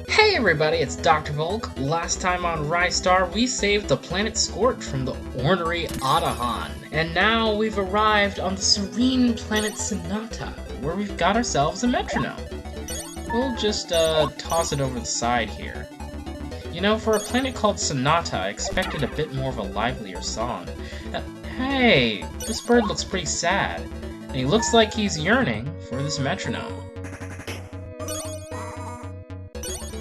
Hey everybody, it's Dr. Volk. Last time on Ristar, we saved the planet Scorch from the ornery Adahan. And now we've arrived on the serene planet Sonata, where we've got ourselves a metronome. We'll just toss it over the side here. You know, for a planet called Sonata, I expected a bit more of a livelier song. Hey, this bird looks pretty sad, and he looks like he's yearning for this metronome.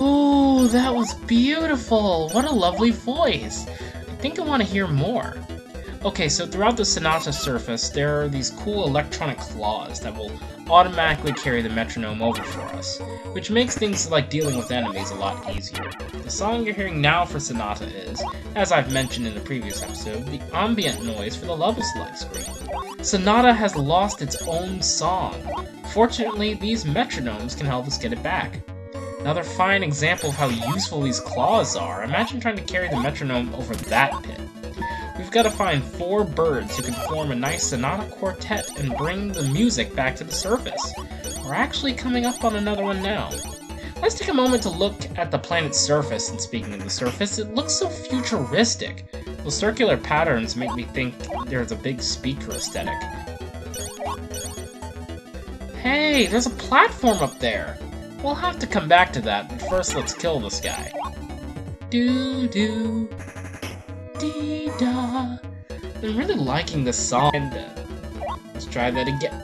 Ooh, that was beautiful! What a lovely voice! I think I want to hear more. Okay, so throughout the Sonata surface, there are these cool electronic claws that will automatically carry the metronome over for us, which makes things like dealing with enemies a lot easier. The song you're hearing now for Sonata is, as I've mentioned in the previous episode, the ambient noise for the level select screen. Sonata has lost its own song. Fortunately, these metronomes can help us get it back. Another fine example of how useful these claws are. Imagine trying to carry the metronome over that pit. We've got to find 4 birds who can form a nice Sonata quartet and bring the music back to the surface. We're actually coming up on another one now. Let's take a moment to look at the planet's surface, and speaking of the surface, it looks so futuristic. Those circular patterns make me think there's a big speaker aesthetic. Hey, there's a platform up there! We'll have to come back to that, but first let's kill this guy. Doo-doo. Dee-da. I'm really liking this song. Let's try that again.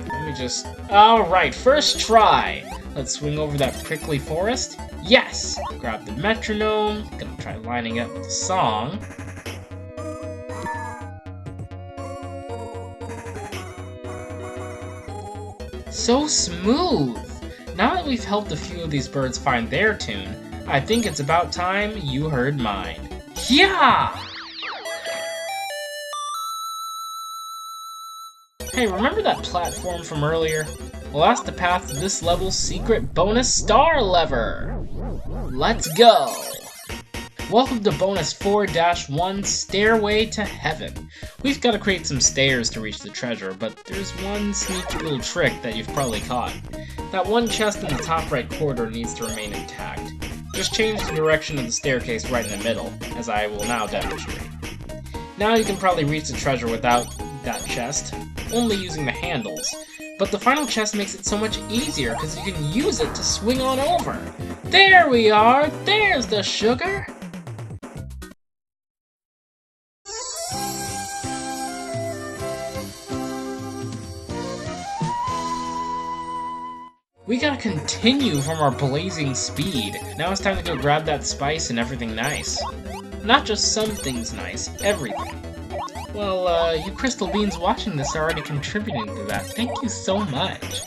Let me just... Alright, first try! Let's swing over that prickly forest. Yes! Grab the metronome. Gonna try lining up with the song. So smooth! Now that we've helped a few of these birds find their tune, I think it's about time you heard mine. Yeah! Hey, remember that platform from earlier? Well, that's the path to this level's secret bonus star lever! Let's go! Welcome to bonus 4-1, Stairway to Heaven. We've got to create some stairs to reach the treasure, but there's one sneaky little trick that you've probably caught. That one chest in the top right corner needs to remain intact. Just change the direction of the staircase right in the middle, as I will now demonstrate. Now you can probably reach the treasure without that chest, only using the handles. But the final chest makes it so much easier because you can use it to swing on over. There we are! There's the sugar! We gotta continue from our blazing speed. Now it's time to go grab that spice and everything nice. Not just some things nice, everything. Well, you crystal beans watching this are already contributing to that. Thank you so much.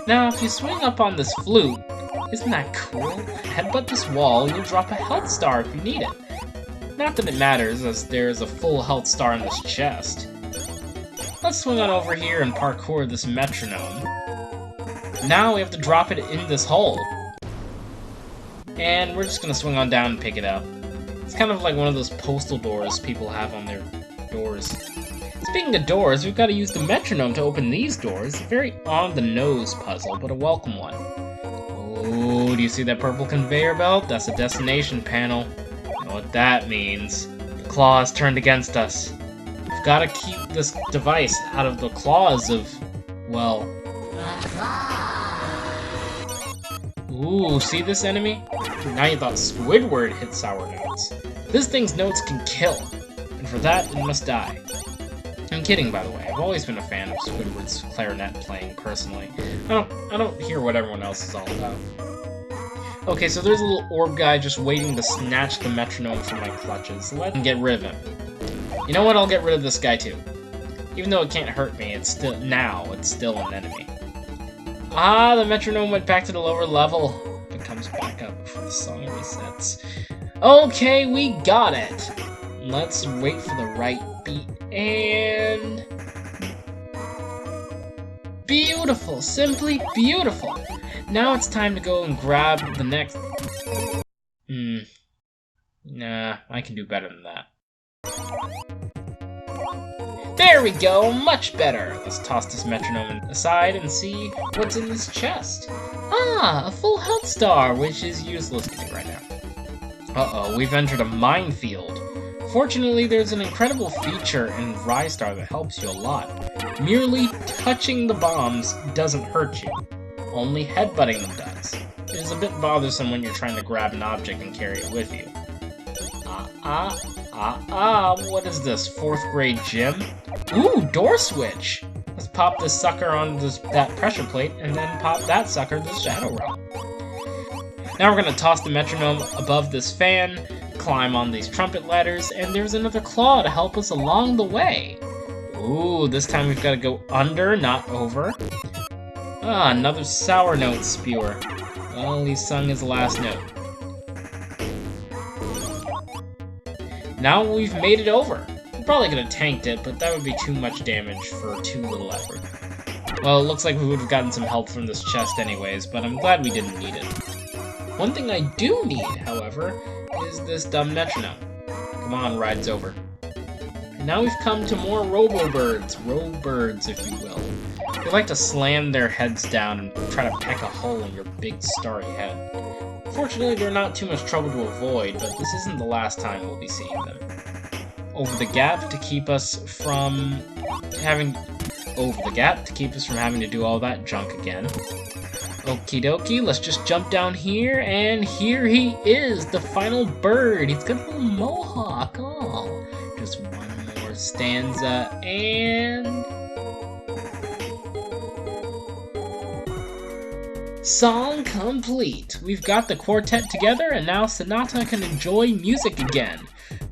Now, if you swing up on this flute, isn't that cool? Headbutt this wall and you'll drop a health star if you need it. Not that it matters, as there's a full health star in this chest. Let's swing on over here and parkour this metronome. Now we have to drop it in this hole. And we're just gonna swing on down and pick it up. It's kind of like one of those postal doors people have on their doors. Speaking of doors, we've got to use the metronome to open these doors. A very on-the-nose puzzle, but a welcome one. Oh, do you see that purple conveyor belt? That's a destination panel. You know what that means. The claws turned against us. We've got to keep this device out of the claws of, well... Ooh, see this enemy? Now you thought Squidward hit sour notes. This thing's notes can kill, and for that, it must die. I'm kidding, by the way. I've always been a fan of Squidward's clarinet playing, personally. I don't hear what everyone else is all about. Okay, so there's a little orb guy just waiting to snatch the metronome from my clutches. Let me get rid of him. You know what? I'll get rid of this guy too. Even though it can't hurt me, it's still an enemy. Ah, the metronome went back to the lower level. It comes back up before the song resets. Okay, we got it. Let's wait for the right beat and... Beautiful! Simply beautiful! Now it's time to go and grab the next... Nah, I can do better than that. There we go, much better. Let's toss this metronome aside and see what's in this chest. Ah, a full health star, which is useless to me right now. Uh-oh, we've entered a minefield. Fortunately, there's an incredible feature in Ristar that helps you a lot. Merely touching the bombs doesn't hurt you. Only headbutting them does. It is a bit bothersome when you're trying to grab an object and carry it with you. What is this, 4th grade gym? Ooh, door switch! Let's pop this sucker on that pressure plate, and then pop that sucker to the shadow realm. Now we're gonna toss the metronome above this fan, climb on these trumpet ladders, and there's another claw to help us along the way. Ooh, this time we've gotta go under, not over. Ah, another sour note spewer. Well, he sung his last note. Now we've made it over. We're probably gonna tanked it, but that would be too much damage for too little effort. Well, it looks like we would have gotten some help from this chest anyways, but I'm glad we didn't need it. One thing I do need, however, is this dumb metronome. Come on, ride's over. And now we've come to more robo-birds, if you will. They like to slam their heads down and try to peck a hole in your big starry head. Fortunately, they're not too much trouble to avoid, but this isn't the last time we'll be seeing them. Over the gap to keep us from having to do all that junk again. Okie dokie, let's just jump down here, and here he is, the final bird. He's got a little mohawk. Oh, just one more stanza, and song complete. We've got the quartet together, and now Sonata can enjoy music again.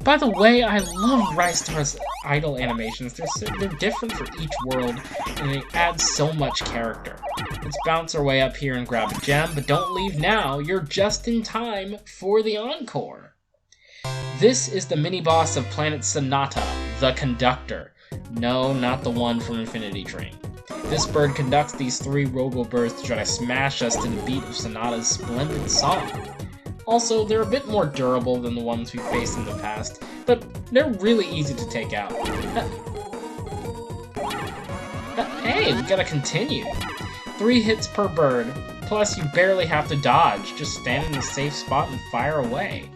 By the way, I love Ristar's idle animations. They're different for each world, and they add so much character. Let's bounce our way up here and grab a gem, but don't leave now. You're just in time for the encore. This is the mini-boss of Planet Sonata, the Conductor. No, not the one from Infinity Train. This bird conducts these 3 robo-birds to try to smash us to the beat of Sonata's splendid song. Also, they're a bit more durable than the ones we've faced in the past, but they're really easy to take out. Hey, we gotta continue. 3 hits per bird, plus you barely have to dodge, just stand in a safe spot and fire away.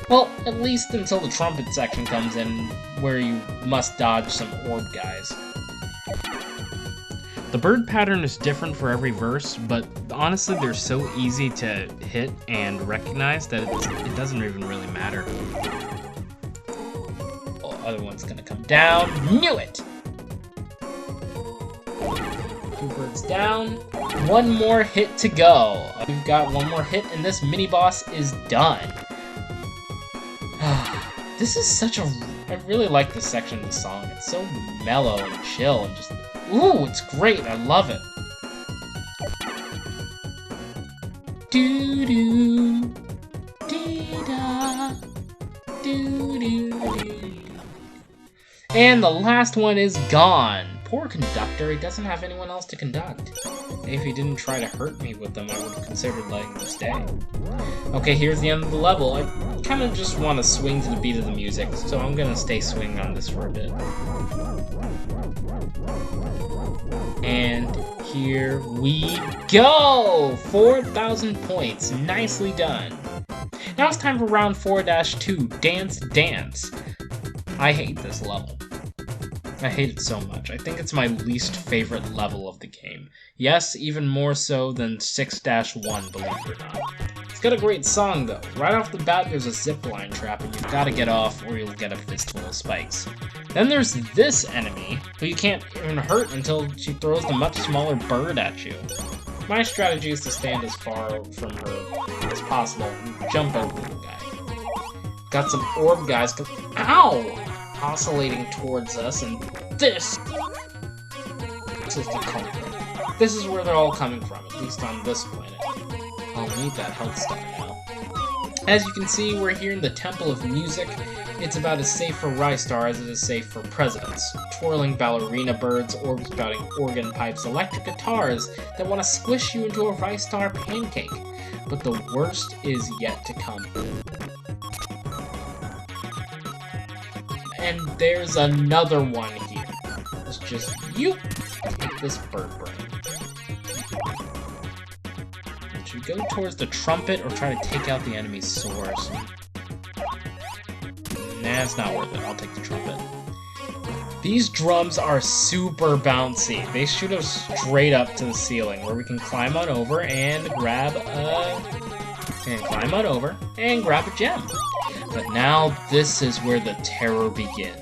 Well, at least until the trumpet section comes in, where you must dodge some orb guys. The bird pattern is different for every verse, but honestly they're so easy to hit and recognize that it doesn't even really matter. Oh, other one's gonna come down. Knew it! 2 birds down. 1 more hit to go. We've got 1 more hit and this mini-boss is done. This is such a... I really like this section of the song. It's so mellow and chill and just... Ooh, it's great. I love it. Doo-doo, dee-da, doo-doo-doo. And the last one is gone. Poor conductor, he doesn't have anyone else to conduct. If he didn't try to hurt me with them, I would have considered letting them stay. Okay, here's the end of the level. I kind of just want to swing to the beat of the music, so I'm gonna stay swinging on this for a bit. And here we go! 4,000 points. Nicely done. Now it's time for round 4-2, Dance Dance. I hate this level. I hate it so much. I think it's my least favorite level of the game. Yes, even more so than 6-1, believe it or not. It's got a great song, though. Right off the bat, there's a zipline trap, and you've got to get off, or you'll get a fistful of spikes. Then there's this enemy, who you can't even hurt until she throws the much smaller bird at you. My strategy is to stand as far from her as possible and jump over the guy. Got some orb guys, ow! Oscillating towards us, and this is the culprit. This is where they're all coming from, at least on this planet. I'll need that health star now. As you can see, we're here in the Temple of Music. It's about as safe for Ristar as it is safe for presidents. Twirling ballerina birds, orb spouting organ pipes, electric guitars that want to squish you into a Ristar pancake. But the worst is yet to come. And there's another one here. just you with this bird brain. Should we go towards the trumpet or try to take out the enemy's swords? Nah, it's not worth it. I'll take the trumpet. These drums are super bouncy. They shoot us straight up to the ceiling, where we can climb on over and grab a... gem. But now this is where the terror begins.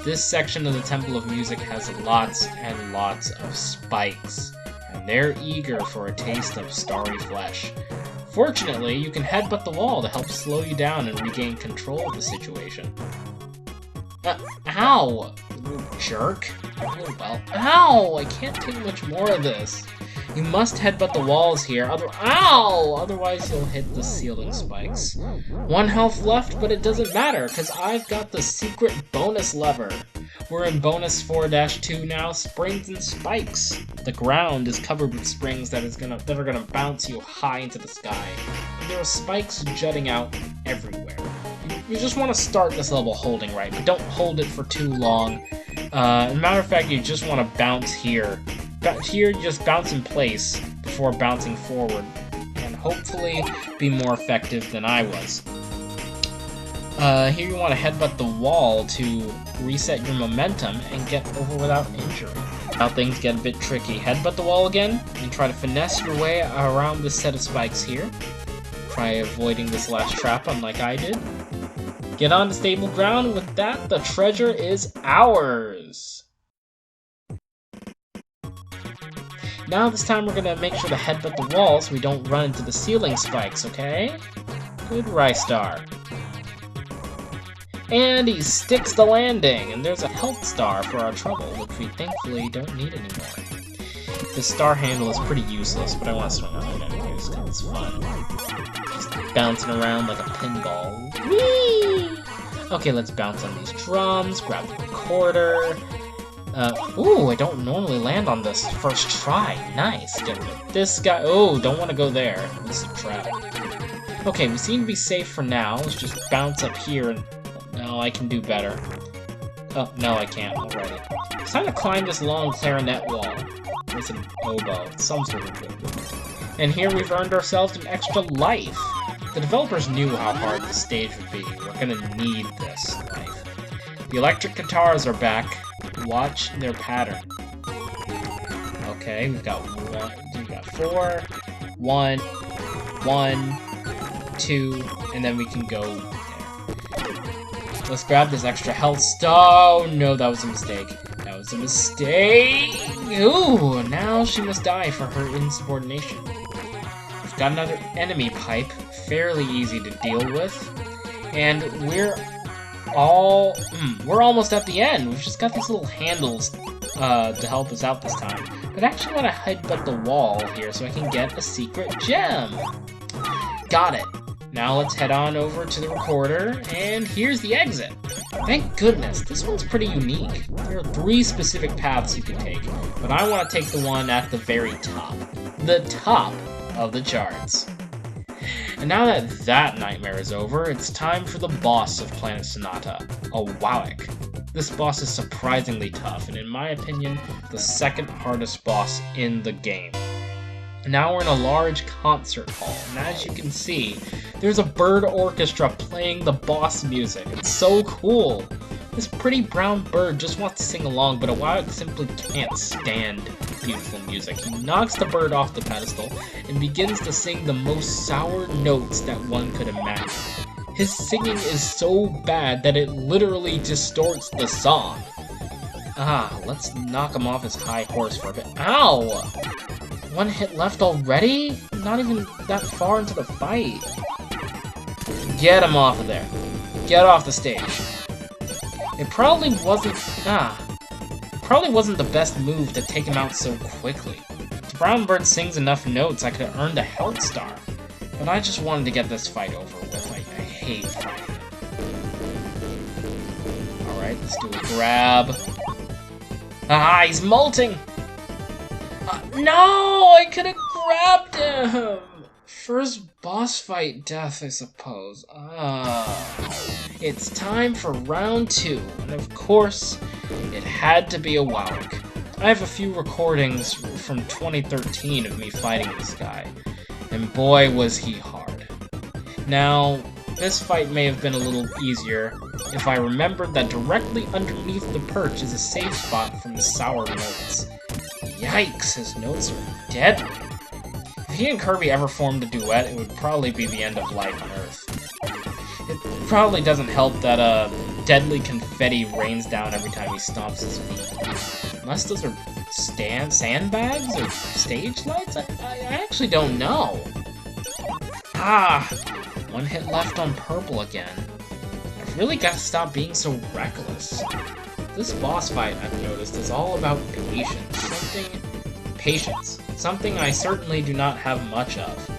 This section of the Temple of Music has lots and lots of spikes, and they're eager for a taste of starry flesh. Fortunately, you can headbutt the wall to help slow you down and regain control of the situation. Ow! You jerk. Oh, well. Ow! I can't take much more of this. You must headbutt the walls here, otherwise you'll hit the ceiling spikes. 1 health left, but it doesn't matter, because I've got the secret bonus lever. We're in bonus 4-2 now, springs and spikes. The ground is covered with springs that are gonna bounce you high into the sky. And there are spikes jutting out everywhere. You just want to start this level holding right, but don't hold it for too long. As a matter of fact, you just want to bounce here. Here, you just bounce in place before bouncing forward, and hopefully be more effective than I was. Here you want to headbutt the wall to reset your momentum and get over without injury. Now things get a bit tricky. Headbutt the wall again, and try to finesse your way around this set of spikes here. Try avoiding this last trap, unlike I did. Get on to stable ground, and with that, the treasure is ours! Now this time we're gonna make sure to headbutt the wall so we don't run into the ceiling spikes, okay? Good Ristar. And he sticks the landing, and there's a health star for our trouble, which we thankfully don't need anymore. The star handle is pretty useless, but I want to swing on it anyways, because it's fun. Just bouncing around like a pinball. Whee! Okay, let's bounce on these drums, grab the recorder. Ooh, I don't normally land on this first try. Nice. Get rid of this guy. Oh, don't want to go there. This is a trap. Okay, we seem to be safe for now. Let's just bounce up here and... No, I can do better. Oh, no, I can't already. It's time to climb this long clarinet wall. It's an oboe. It's some sort of wood. And here we've earned ourselves an extra life. The developers knew how hard the stage would be. We're gonna need this life. The electric guitars are back. Watch their pattern. Okay, we've got 4, 1, 1, 2, and then we can go there. Let's grab this extra health star. Oh no, that was a mistake. That was a mistake. Ooh, now she must die for her insubordination. We've got another enemy pipe, fairly easy to deal with, and we're almost at the end. We've just got these little handles to help us out this time. But I actually want to headbutt the wall here so I can get a secret gem. Got it. Now let's head on over to the recorder, and here's the exit. Thank goodness, this one's pretty unique. There are 3 specific paths you can take, but I want to take the one at the very top. The top of the charts. And now that that nightmare is over, it's time for the boss of Planet Sonata, Awaueck. This boss is surprisingly tough, and in my opinion, the second hardest boss in the game. Now we're in a large concert hall, and as you can see, there's a bird orchestra playing the boss music. It's so cool! This pretty brown bird just wants to sing along, but Awaueck simply can't stand beautiful music. He knocks the bird off the pedestal and begins to sing the most sour notes that one could imagine. His singing is so bad that it literally distorts the song. Let's knock him off his high horse for a bit. Ow! 1 hit left already? Not even that far into the fight. Get him off of there. Get off the stage. It probably wasn't the best move to take him out so quickly. If Brown Bird sings enough notes, I could have earned a health star. But I just wanted to get this fight over with. I hate fighting. Alright, let's do a grab. He's molting! No! I could have grabbed him! First Boss fight death, I suppose. It's time for round 2, and of course, it had to be Awaueck. I have a few recordings from 2013 of me fighting this guy, and boy was he hard. Now, this fight may have been a little easier if I remembered that directly underneath the perch is a safe spot from the sour notes. Yikes, his notes are deadly. If he and Kirby ever formed a duet, it would probably be the end of life on Earth. It probably doesn't help that deadly confetti rains down every time he stomps his feet. Unless those are sandbags or stage lights? I actually don't know. One hit left on purple again. I've really got to stop being so reckless. This boss fight, I've noticed, is all about patience. Something I certainly do not have much of.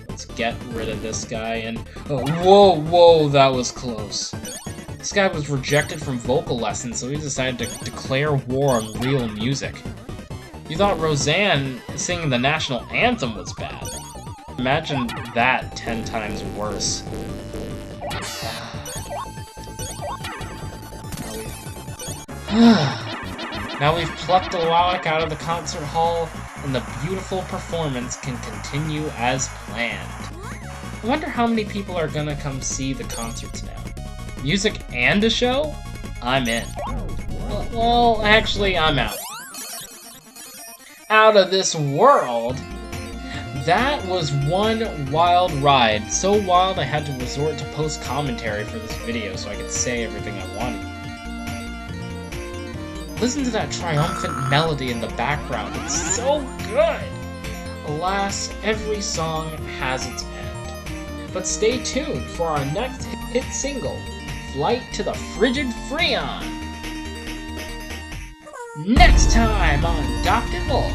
Let's get rid of this guy and... Oh, whoa, that was close. This guy was rejected from vocal lessons, so he decided to declare war on real music. You thought Roseanne singing the national anthem was bad. Imagine that 10 times worse. Now we've plucked Awaueck out of the concert hall, and the beautiful performance can continue as planned. I wonder how many people are gonna come see the concerts now. Music and a show? I'm in. Well, actually, I'm out. Out of this world? That was one wild ride. So wild I had to resort to post-commentary for this video so I could say everything I wanted. Listen to that triumphant melody in the background. It's so good! Alas, every song has its end. But stay tuned for our next hit single, Flight to the Frigid Freon! Next time on Dr. Volk!